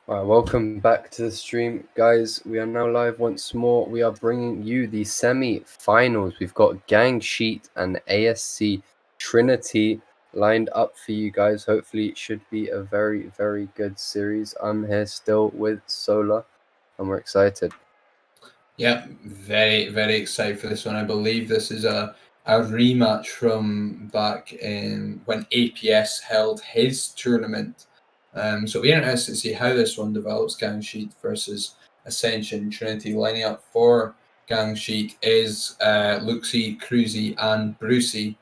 Alright, welcome back to the stream, guys. We are now live once more. We are bringing you the semi-finals. We've got Gang Sheet and ASC Trinity lined up for you guys. Hopefully, it should be a very, very good series. I'm here still with Solar, and we're excited. Yeah, very, very excited for this one. I believe this is a rematch from back in when APS held his tournament. So it'll be interesting to see how this one develops. Gang Sheet versus Ascension. Trinity lining up for Gang Sheet is Luxie, Cruzy, and Brucey.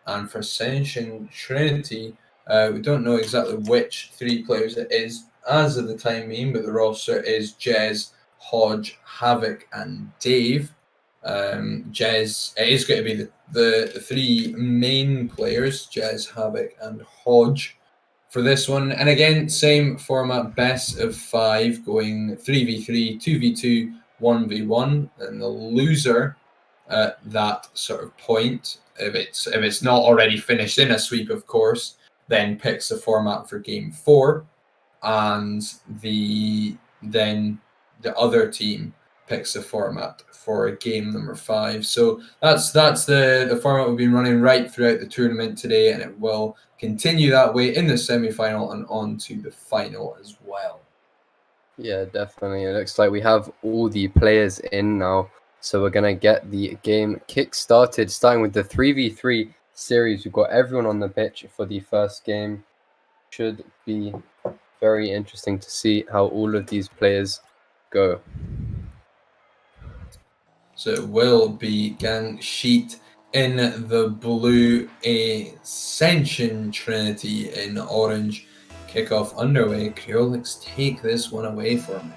And for Ascension Trinity, we don't know exactly which three players it is as of the time being, but the roster is Jez, Hodge, Havoc, and Dave. Jez, it is going to be the three main players, Jez, Havoc, and Hodge for this one. And again, same format, best of 5, going 3v3, 2v2, 1v1, and the loser at that sort of point, if it's not already finished in a sweep, of course, then picks the format for game 4, and then the other team picks the format for game number 5. So that's the format we've been running right throughout the tournament today, and it will continue that way in the semi-final and on to the final as well. Yeah, definitely. It looks like we have all the players in now. So we're going to get the game kick-started, starting with the 3v3 series. We've got everyone on the pitch for the first game. Should be very interesting to see how all of these players go. So it will be Gang Sheet in the blue, Ascension Trinity in orange. Kickoff underway. Creolix, take this one away for me.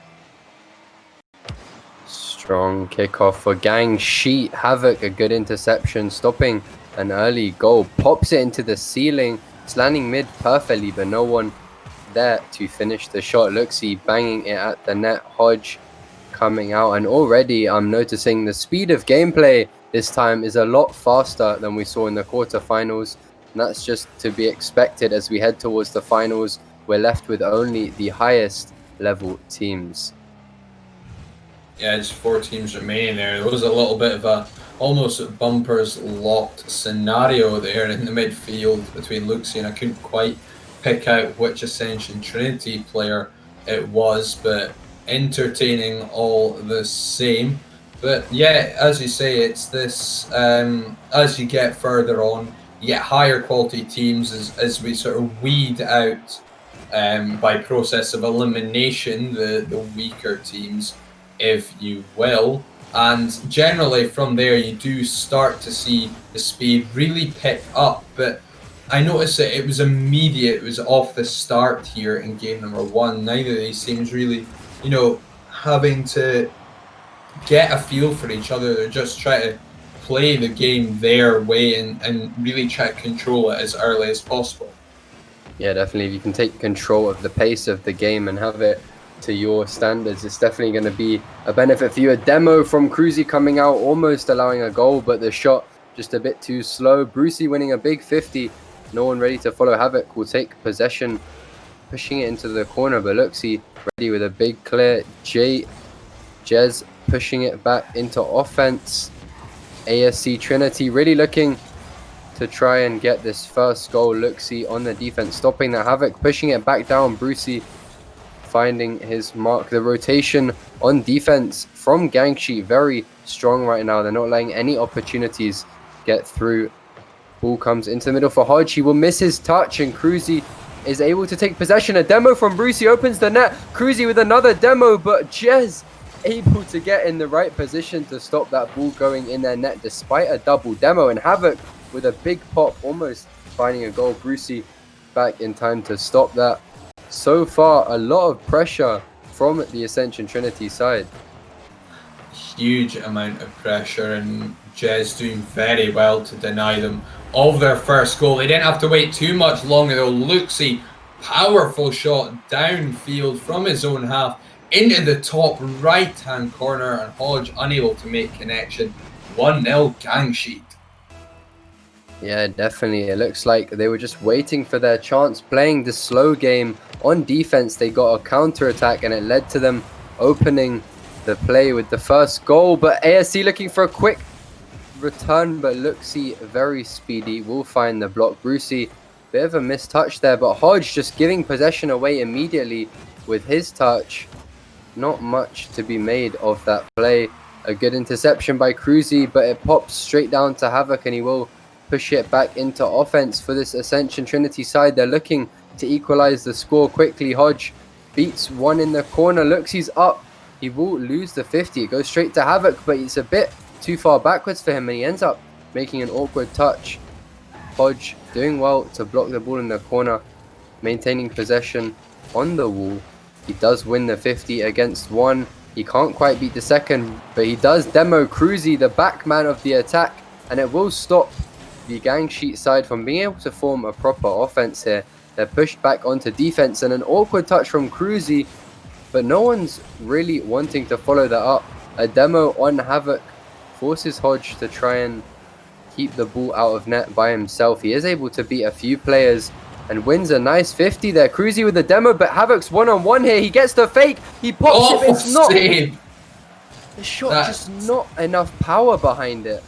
Strong kickoff for Gang Sheet. Havoc, a good interception, stopping an early goal. Pops it into the ceiling. It's landing mid perfectly, but no one there to finish the shot. Luxie banging it at the net. Hodge coming out, and already I'm noticing the speed of gameplay this time is a lot faster than we saw in the quarterfinals. And that's just to be expected as we head towards the finals. We're left with only the highest level teams. Yeah, just 4 teams remaining there. There was a little bit of a almost bumpers locked scenario there in the midfield between Luxie, and I couldn't quite pick out which Ascension Trinity player it was, but entertaining all the same. But yeah, as you say, it's this as you get further on, you get higher quality teams as we sort of weed out by process of elimination the weaker teams, if you will. And generally from there you do start to see the speed really pick up, but I noticed that it was immediate. It was off the start here in game number 1. Neither of these teams really, having to get a feel for each other. They're just trying to play the game their way and really try to control it as early as possible. Yeah, definitely. If you can take control of the pace of the game and have it to your standards, it's definitely going to be a benefit for you. A demo from Cruzy coming out, almost allowing a goal, but the shot just a bit too slow. Brucey winning a big 50. No one ready to follow. Havoc will take possession, pushing it into the corner, but Luxie ready with a big clear. Jez pushing it back into offense. ASC Trinity really looking to try and get this first goal. Luxie on the defense, stopping the Havoc, pushing it back down. Brucey finding his mark. The rotation on defense from Gang Sheet very strong right now. They're not letting any opportunities get through. Ball comes into the middle for Hodge. He will miss his touch, and Cruzy is able to take possession. A demo from Brucey opens the net. Cruzy with another demo, but Jez able to get in the right position to stop that ball going in their net despite a double demo. And Havoc with a big pop, almost finding a goal. Brucey back in time to stop that. So far, a lot of pressure from the Ascension Trinity side. Huge amount of pressure, and Jez doing very well to deny them of their first goal. They didn't have to wait too much longer though. Luxie, powerful shot downfield from his own half into the top right hand corner, and Hodge unable to make connection. 1-0 Gang Sheet. Yeah, definitely. It looks like they were just waiting for their chance, playing the slow game on defense. They got a counter attack, and it led to them opening the play with the first goal. But ASC looking for a quick return, but Luxie very speedy, will find the block. Brucey, bit of a missed touch there, but Hodge just giving possession away immediately with his touch. Not much to be made of that play. A good interception by Cruzy, but it pops straight down to Havoc, and he will push it back into offense for this Ascension Trinity side. They're looking to equalize the score quickly. Hodge beats one in the corner, looks he's up. He will lose the 50. It goes straight to Havoc, but it's a bit too far backwards for him, and he ends up making an awkward touch. Hodge doing well to block the ball in the corner, maintaining possession on the wall. He does win the 50 against one. He can't quite beat the second, but he does demo Cruzy, the back man of the attack, and it will stop the gang sheet side from being able to form a proper offense here. They're pushed back onto defense, and an awkward touch from Cruzy, but no one's really wanting to follow that up. A demo on Havoc forces Hodge to try and keep the ball out of net by himself. He is able to beat a few players and wins a nice 50 there. Cruzy with the demo, but Havoc's one-on-one here. He gets the fake. He pops it, but it's not. The shot, just not enough power behind it.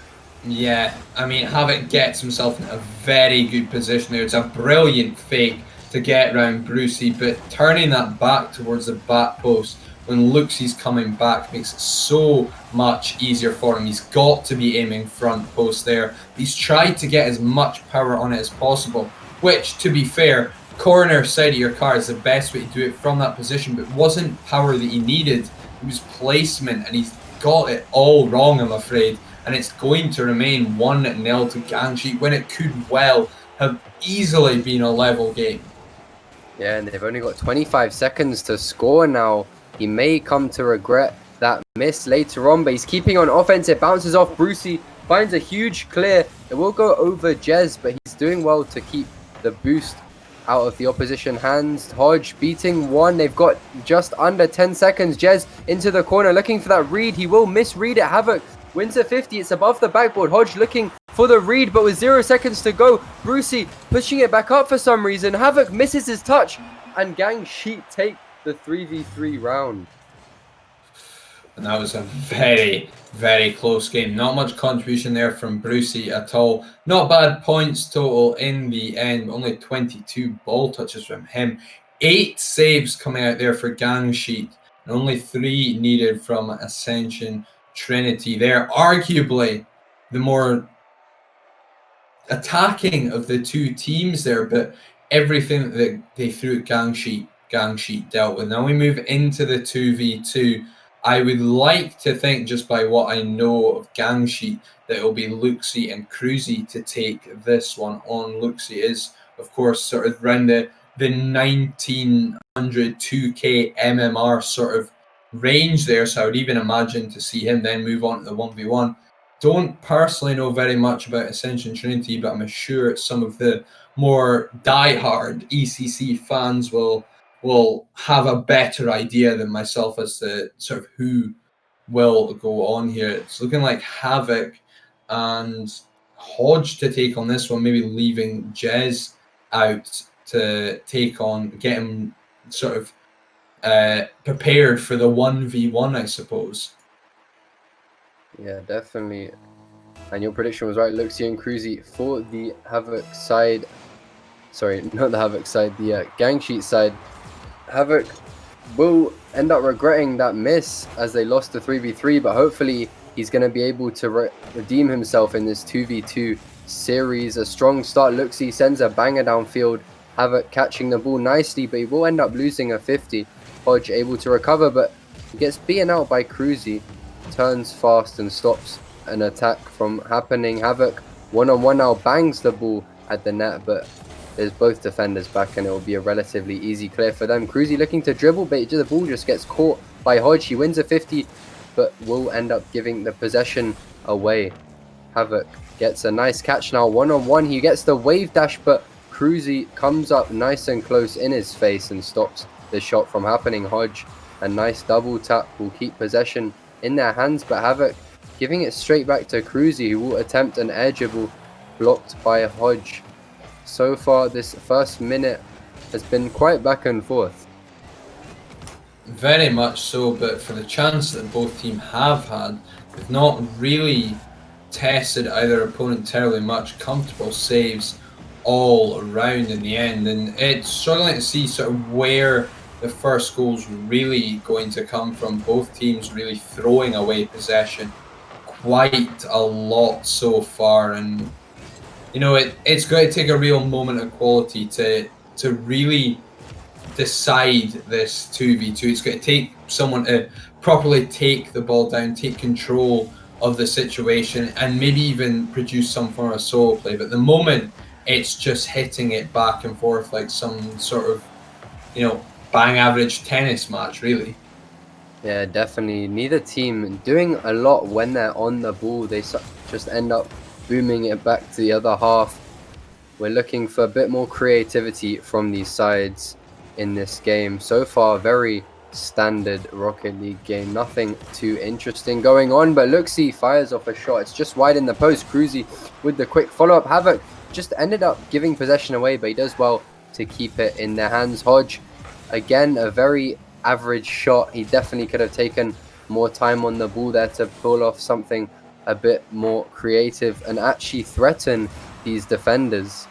Yeah, I mean, Havoc gets himself in a very good position there. It's a brilliant fake to get around Brucey, but turning that back towards the back post when Luxie's coming back makes it so much easier for him. He's got to be aiming front post there. He's tried to get as much power on it as possible, which, to be fair, corner side of your car is the best way to do it from that position, but it wasn't power that he needed. It was placement, and he's got it all wrong, I'm afraid. And it's going to remain 1-0 to Gang Sheet when it could well have easily been a level game. Yeah, and they've only got 25 seconds to score now. He may come to regret that miss later on, but he's keeping on offense. It bounces off Brucey, finds a huge clear. It will go over Jez, but he's doing well to keep the boost out of the opposition hands. Hodge beating one. They've got just under 10 seconds. Jez into the corner looking for that read. He will misread it. Havoc wins a 50. It's above the backboard. Hodge looking for the read, but with 0 seconds to go, Brucey pushing it back up for some reason. Havoc misses his touch, and Gang Sheet take the 3v3 round. And that was a very, very close game. Not much contribution there from Brucey at all. Not bad points total in the end. Only 22 ball touches from him. 8 saves coming out there for Gang Sheet. And only 3 needed from Ascension Trinity. They're arguably the more attacking of the two teams there, but everything that they threw at Gang Sheet dealt with. Now we move into the 2v2. I would like to think, just by what I know of Gang Sheet, that it will be Luxie and Cruzy to take this one on. Luxie is, of course, sort of around the 1900 2k MMR sort of range there, so I would even imagine to see him then move on to the 1v1. Don't personally know very much about Ascension Trinity, but I'm sure some of the more diehard ECC fans will have a better idea than myself as to sort of who will go on here. It's looking like Havoc and Hodge to take on this one, maybe leaving Jez out to take on, get him sort of prepared for the 1v1, I suppose. Yeah, definitely. And your prediction was right. Luxie and Cruzy for the Havoc side. Sorry, not the Havoc side, the Gang Sheet side. Havoc will end up regretting that miss as they lost the 3v3, but hopefully he's going to be able to redeem himself in this 2v2 series. A strong start. Luxie sends a banger downfield. Havoc catching the ball nicely, but he will end up losing a 50. Hodge able to recover, but he gets beaten out by Cruzy. Turns fast and stops an attack from happening. Havoc one-on-one now bangs the ball at the net, but there's both defenders back, and it will be a relatively easy clear for them. Cruzy looking to dribble, but the ball just gets caught by Hodge. He wins a 50, but will end up giving the possession away. Havoc gets a nice catch now, one-on-one. He gets the wave dash, but Cruzy comes up nice and close in his face and stops the shot from happening. Hodge, a nice double tap, will keep possession in their hands, but Havoc giving it straight back to Cruzy, who will attempt an air dribble, blocked by Hodge. So far, this first minute has been quite back and forth. Very much so, but for the chance that both teams have had, they've not really tested either opponent terribly much. Comfortable saves all around in the end, and it's struggling to see sort of where the first goal's really going to come from. Both teams really throwing away possession quite a lot so far, and it's going to take a real moment of quality to really decide this 2v2. It's going to take someone to properly take the ball down, take control of the situation, and maybe even produce some form of solo play. But the moment it's just hitting it back and forth like some sort of, bang average tennis match, really. Yeah, definitely. Neither team doing a lot when they're on the ball. They just end up booming it back to the other half. We're looking for a bit more creativity from these sides in this game. So far, very standard Rocket League game. Nothing too interesting going on, but Luxie fires off a shot. It's just wide in the post. Cruzy with the quick follow-up. Havoc just ended up giving possession away, but he does well to keep it in their hands. Hodge, again, a very average shot. He definitely could have taken more time on the ball there to pull off something a bit more creative and actually threaten these defenders.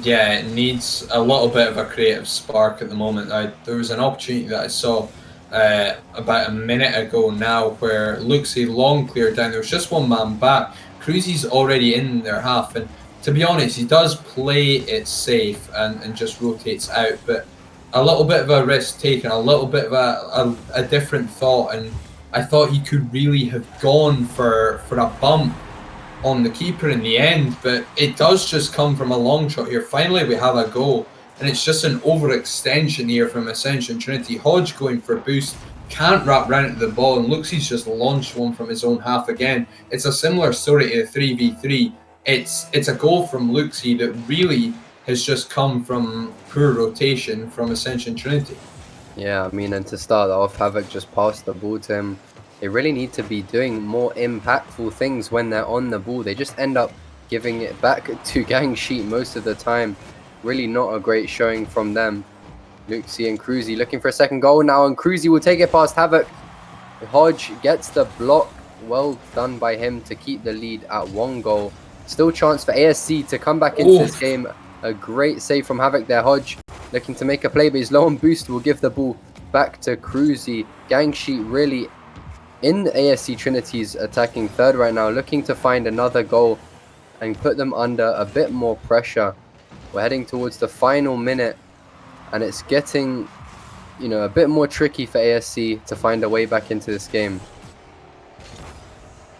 Yeah, it needs a little bit of a creative spark at the moment. There was an opportunity that I saw about a minute ago now where Luxie long cleared down. There was just one man back. Cruzy's already in their half, and to be honest, he does play it safe and just rotates out, but a little bit of a risk taken, a little bit of a different thought, and I thought he could really have gone for a bump on the keeper in the end, but it does just come from a long shot here. Finally, we have a goal, and it's just an overextension here from Ascension Trinity. Hodge going for a boost, can't wrap round to the ball, and Luxie's just launched one from his own half again. It's a similar story to the 3v3. It's a goal from Luxie that really has just come from poor rotation from Ascension Trinity. Yeah, I mean, and to start off, Havoc just passed the ball to him. They really need to be doing more impactful things when they're on the ball. They just end up giving it back to Gang Sheet most of the time. Really not a great showing from them. Luxie and Cruzy looking for a second goal now, and Cruzy will take it past Havoc. Hodge gets the block. Well done by him to keep the lead at 1 goal. Still chance for ASC to come back into this game. A great save from Havoc there. Hodge looking to make a play, but he's low on boost. Will give the ball back to Cruzy. Gang Sheet really in ASC Trinity's attacking third right now, looking to find another goal and put them under a bit more pressure. We're heading towards the final minute, and it's getting, a bit more tricky for ASC to find a way back into this game.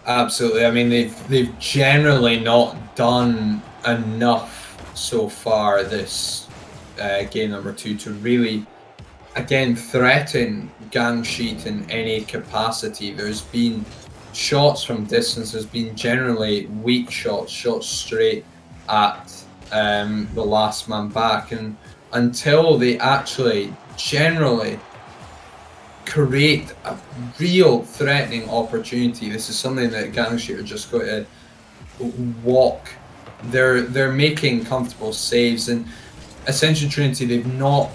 Absolutely. I mean, they've generally not done enough so far this game number 2 to really, again, threaten Gang Sheet in any capacity. There's been shots from distance. There's been generally weak shots straight at the last man back, and until they actually generally create a real threatening opportunity, this is something that Gang Sheet are just going to walk. They're making comfortable saves, and Ascension Trinity, they've not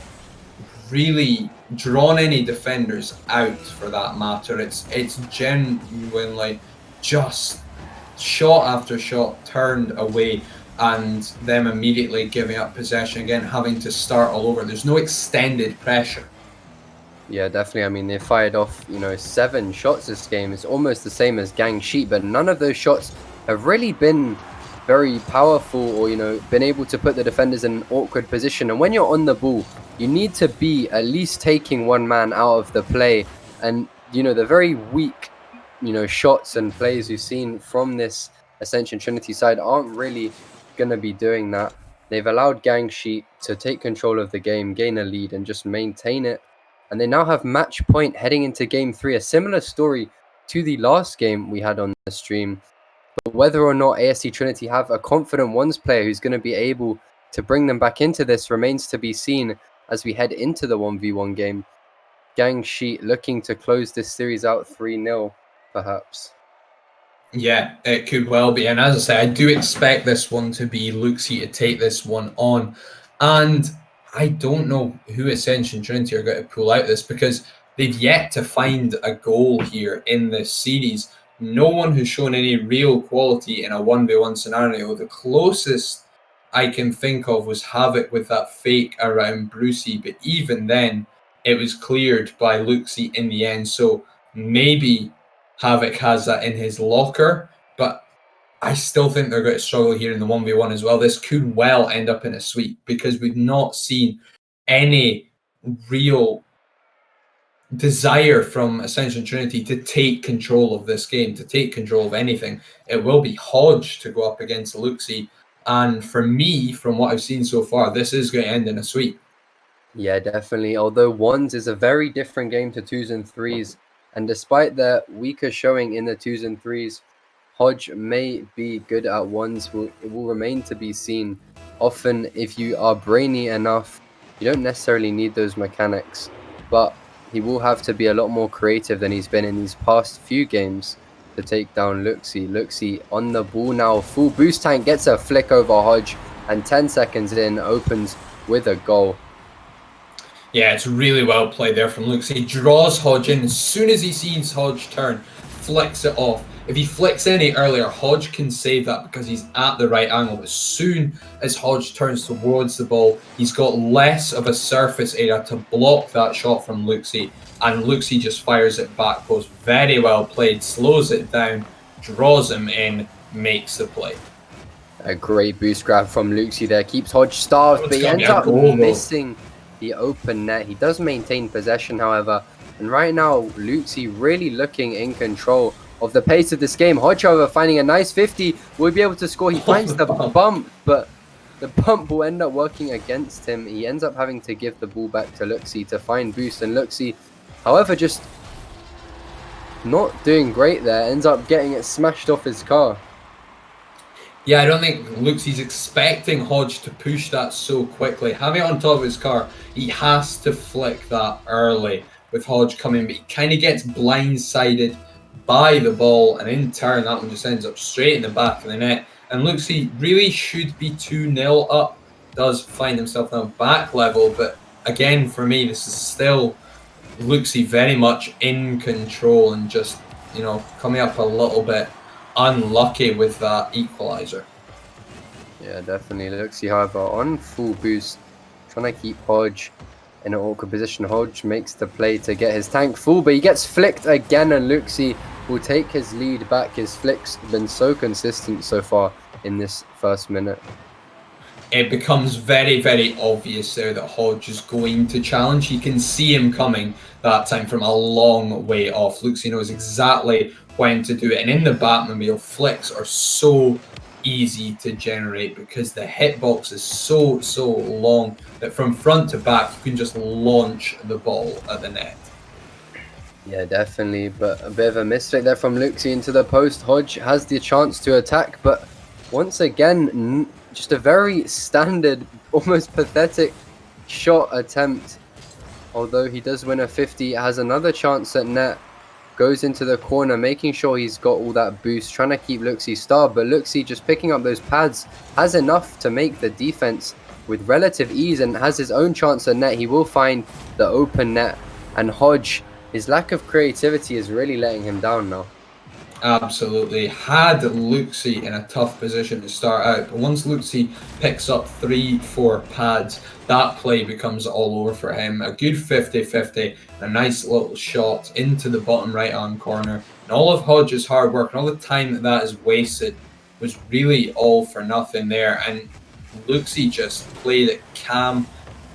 really drawn any defenders out for that matter. It's genuinely just shot after shot turned away, and them immediately giving up possession again, having to start all over. There's no extended pressure. Yeah, definitely. I mean, they fired off, 7 shots this game. It's almost the same as Gang Sheet, but none of those shots have really been very powerful or, been able to put the defenders in an awkward position. And when you're on the ball, you need to be at least taking one man out of the play. And, the very weak, shots and plays we've seen from this Ascension Trinity side aren't really going to be doing that. They've allowed Gang Sheet to take control of the game, gain a lead, and just maintain it. And they now have match point heading into game 3. A similar story to the last game we had on the stream. But whether or not ASC Trinity have a confident ones player who's going to be able to bring them back into this remains to be seen as we head into the 1v1 game. Gang Sheet looking to close this series out 3-0, perhaps. Yeah, it could well be. And as I say, I do expect this one to be Luxie to take this one on. And I don't know who Ascension Trinity are going to pull out this, because they've yet to find a goal here in this series. No one has shown any real quality in a 1v1 scenario. The closest I can think of was Havoc with that fake around Brucey, but even then, it was cleared by Luxie in the end. So maybe Havoc has that in his locker, but I still think they're going to struggle here in the 1v1 as well. This could well end up in a sweep, because we've not seen any real desire from Ascension Trinity to take control of this game, to take control of anything. It will be Hodge to go up against Luxie, and for me, from what I've seen so far, this is going to end in a sweep. Yeah, definitely. Although ones is a very different game to twos and threes, and despite their weaker showing in the twos and threes, Hodge may be good at ones. It will remain to be seen. Often, if you are brainy enough, you don't necessarily need those mechanics, but he will have to be a lot more creative than he's been in these past few games to take down Luxie. Luxie on the ball now, full boost tank, gets a flick over Hodge, and 10 seconds in, opens with a goal. Yeah, it's really well played there from Luxie. He draws Hodge in. As soon as he sees Hodge turn, flicks it off. If he flicks any earlier, Hodge can save that because he's at the right angle. But as soon as Hodge turns towards the ball, he's got less of a surface area to block that shot from Luxie. And Luxie just fires it back post. Very well played. Slows it down, draws him in, makes the play. A great boost grab from Luxie there. Keeps Hodge starved, but he ends up missing the open net. He does maintain possession, however. And right now, Luxie really looking in control of the pace of this game. Hodge, however, finding a nice 50, will be able to score. He finds the bump, but the bump will end up working against him. He ends up having to give the ball back to Luxie to find boost. And Luxie, however, just not doing great there. Ends up getting it smashed off his car. Yeah, I don't think Luxie's expecting Hodge to push that so quickly. Having it on top of his car, he has to flick that early with Hodge coming, but he kind of gets blindsided by the ball, and in turn, that one just ends up straight in the back of the net. And Luxie really should be 2-0 up, does find himself now back level, but again, for me, this is still Luxie very much in control and just, you know, coming up a little bit unlucky with that equalizer. Yeah, definitely. Luxie, however, on full boost, trying to keep Hodge in an awkward position. Hodge makes the play to get his tank full, but he gets flicked again, and Luxie will take his lead back. His flick's been so consistent so far in this first minute. It becomes very, very obvious there that Hodge is going to challenge. You can see him coming that time from a long way off. Luxie knows exactly when to do it. And in the Batmobile, flicks are so easy to generate because the hitbox is so long that from front to back, you can just launch the ball at the net. Yeah, definitely. But a bit of a mistake there from Luxie into the post. Hodge has the chance to attack, but once again, just a very standard, almost pathetic shot attempt. Although he does win a 50, has another chance at net, goes into the corner, making sure he's got all that boost, trying to keep Luxie starved, but Luxie just picking up those pads has enough to make the defense with relative ease and has his own chance at net. He will find the open net, and Hodge, his lack of creativity is really letting him down now. Absolutely. Had Luxie in a tough position to start out, but once Luxie picks up 3-4 pads, that play becomes all over for him. A good 50-50, a nice little shot into the bottom right hand corner. And all of Hodge's hard work and all the time that is wasted was really all for nothing there. And Luxie just played it calm,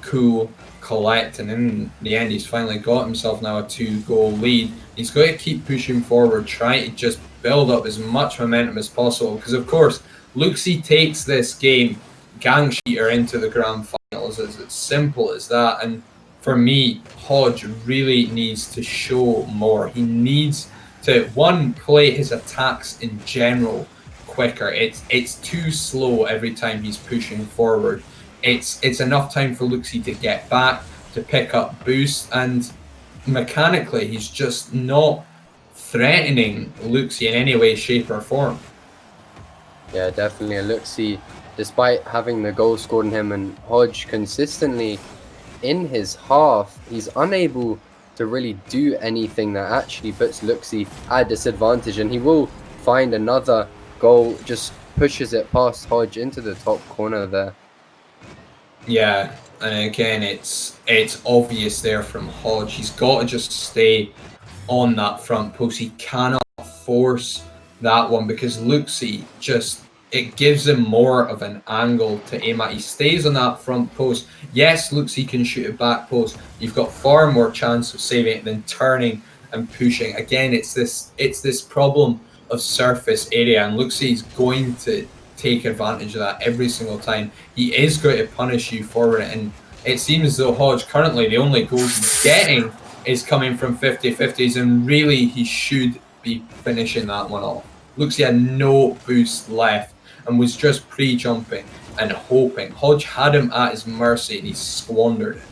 cool, collect, and in the end he's finally got himself now a 2-goal lead. He's got to keep pushing forward, trying to just build up as much momentum as possible, because of course Luxie takes this game gang sheeter into the grand finals. It's as simple as that. And for me, Hodge really needs to show more. He needs to, one, play his attacks in general quicker. It's too slow every time he's pushing forward. It's enough time for Luxie to get back, to pick up boost, and mechanically he's just not threatening Luxie in any way, shape, or form. Yeah, definitely. And Luxie, despite having the goal scored on him, and Hodge consistently in his half, he's unable to really do anything that actually puts Luxie at disadvantage, and he will find another goal, just pushes it past Hodge into the top corner there. Yeah, and again, it's obvious there from Hodge. He's got to just stay on that front post. He cannot force that one because Luxie just, it gives him more of an angle to aim at. He stays on that front post. Yes, Luxie can shoot a back post. You've got far more chance of saving it than turning and pushing. Again, it's this problem of surface area, and Luxie's going to take advantage of that every single time. He is going to punish you for it, and it seems as though Hodge currently the only goals he's getting is coming from 50-50s, and really he should be finishing that one off. Looks he had no boost left and was just pre-jumping and hoping. Hodge had him at his mercy and he squandered it.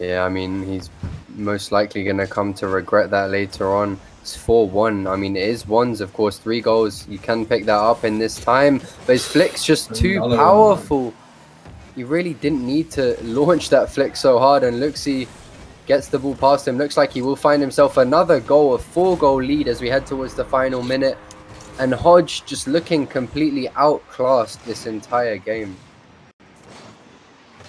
Yeah, I mean, he's most likely going to come to regret that later on. It's 4-1. I mean, it is ones, of course, 3 goals. You can pick that up in this time, but his flick's just too Another powerful. He really didn't need to launch that flick so hard, and Luxie gets the ball past him. Looks like he will find himself another goal, a 4-goal lead as we head towards the final minute. And Hodge just looking completely outclassed this entire game.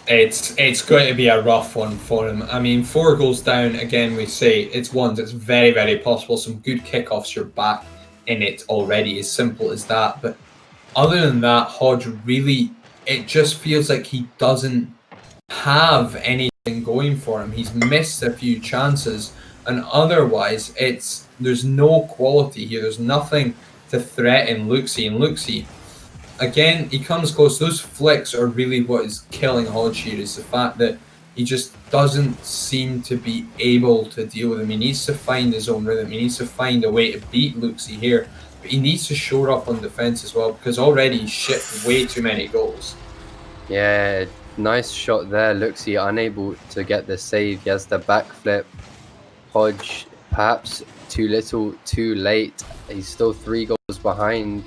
It's going to be a rough one for him. I mean, 4 goals down, again, we say it's ones. It's very, very possible. Some good kickoffs, you're back in it already, as simple as that. But other than that, Hodge really, it just feels like he doesn't have anything going for him. He's missed a few chances, and otherwise, there's no quality here. There's nothing to threaten Luxie, and Luxie, again, he comes close. Those flicks are really what is killing Hodge here, is the fact that he just doesn't seem to be able to deal with him. He needs to find his own rhythm. He needs to find a way to beat Luxie here. But he needs to shore up on defense as well, because already he's shipped way too many goals. Yeah, nice shot there. Luxie unable to get the save. He has the backflip. Hodge perhaps too little, too late. He's still 3 goals behind,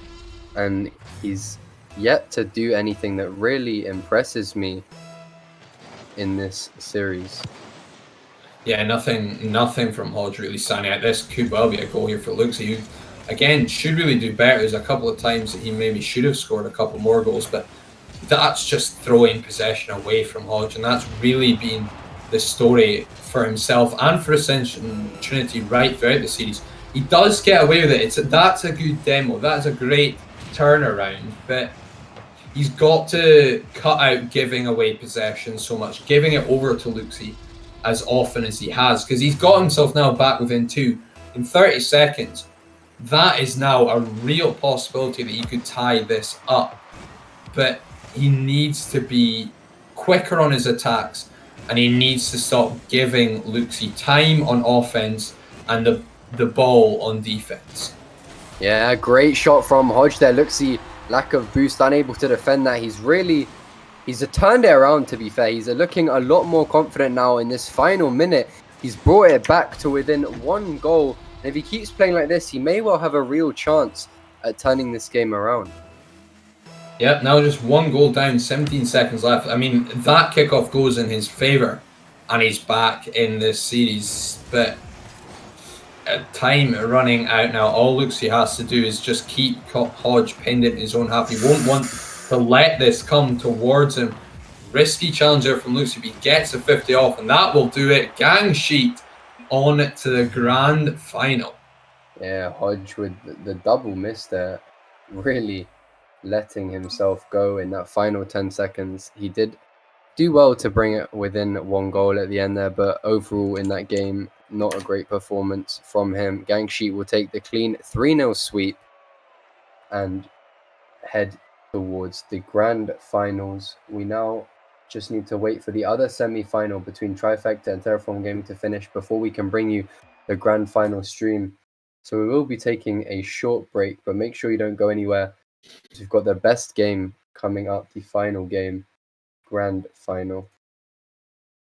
and he's yet to do anything that really impresses me in this series. Yeah, nothing from Hodge really standing out. This could well be a goal here for Luxie, who, again, should really do better. There's a couple of times that he maybe should have scored a couple more goals, but that's just throwing possession away from Hodge, and that's really been the story for himself and for Ascension Trinity right throughout the series. He does get away with it. That's a good demo. That's a great turnaround, but he's got to cut out giving away possession so much, giving it over to Luxie as often as he has, because he's got himself now back within 2 in 30 seconds. That is now a real possibility that he could tie this up, but he needs to be quicker on his attacks, and he needs to stop giving Luxie time on offense and the ball on defense. Yeah, great shot from Hodge there. Luxie, lack of boost, unable to defend that. He's turned it around, to be fair. He's looking a lot more confident now in this final minute. He's brought it back to within 1 goal. And if he keeps playing like this, he may well have a real chance at turning this game around. Yep, now just 1 goal down, 17 seconds left. I mean, that kickoff goes in his favour, and he's back in this series. But time running out now. All Luxie has to do is just keep Hodge pinned in his own half. He won't want to let this come towards him. Risky challenger from Luxie, but he gets a 50 off, and that will do it. Gang sheet on to the grand final. Yeah, Hodge with the double miss there, really letting himself go in that final 10 seconds. He did do well to bring it within 1 goal at the end there, but overall in that game, not a great performance from him. Gang Sheet will take the clean 3-0 sweep and head towards the grand finals. We now just need to wait for the other semi-final between Trifecta and Terraform Gaming to finish before we can bring you the grand final stream. So we will be taking a short break, but make sure you don't go anywhere. We've got the best game coming up, the final game, grand final.